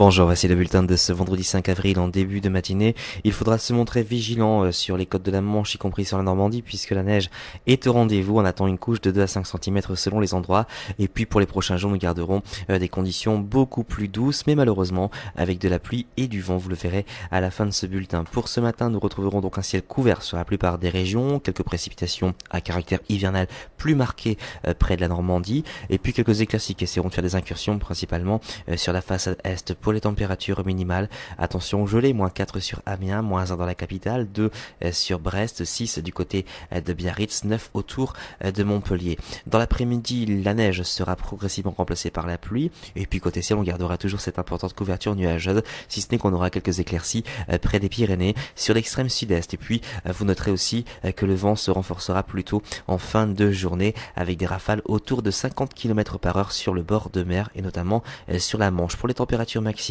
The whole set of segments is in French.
Bonjour, voici le bulletin de ce vendredi 5 avril en début de matinée. Il faudra se montrer vigilant sur les côtes de la Manche, y compris sur la Normandie, puisque la neige est au rendez-vous. On attend une couche de 2 à 5 cm selon les endroits. Et puis pour les prochains jours, nous garderons des conditions beaucoup plus douces, mais malheureusement avec de la pluie et du vent. Vous le verrez à la fin de ce bulletin. Pour ce matin, nous retrouverons donc un ciel couvert sur la plupart des régions, quelques précipitations à caractère hivernal plus marquées près de la Normandie, et puis quelques éclaircies qui essaieront de faire des incursions principalement sur la façade est. Pour les températures minimales, attention gelée, -4 sur Amiens, -1 dans la capitale, 2 sur Brest, 6 du côté de Biarritz, 9 autour de Montpellier. Dans l'après-midi, la neige sera progressivement remplacée par la pluie, et puis côté ciel, on gardera toujours cette importante couverture nuageuse, si ce n'est qu'on aura quelques éclaircies près des Pyrénées, sur l'extrême sud-est. Et puis, vous noterez aussi que le vent se renforcera plutôt en fin de journée, avec des rafales autour de 50 km/h sur le bord de mer, et notamment sur la Manche. Pour les températures maximale,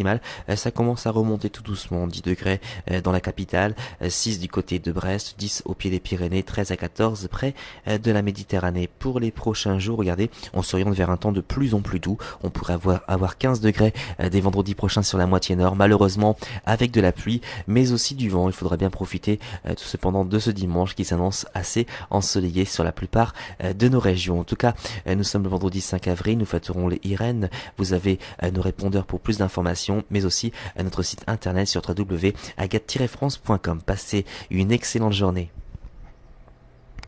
ça commence à remonter tout doucement, 10 degrés dans la capitale, 6 du côté de Brest, 10 au pied des Pyrénées, 13 à 14 près de la Méditerranée. Pour les prochains jours, regardez, on s'oriente vers un temps de plus en plus doux. On pourrait avoir 15 degrés dès vendredi prochain sur la moitié nord, malheureusement avec de la pluie, mais aussi du vent. Il faudra bien profiter cependant de ce dimanche qui s'annonce assez ensoleillé sur la plupart de nos régions. En tout cas, nous sommes le vendredi 5 avril, nous fêterons les Irènes. Vous avez nos répondeurs pour plus d'informations, mais aussi à notre site internet sur www.agathe-france.com. Passez une excellente journée.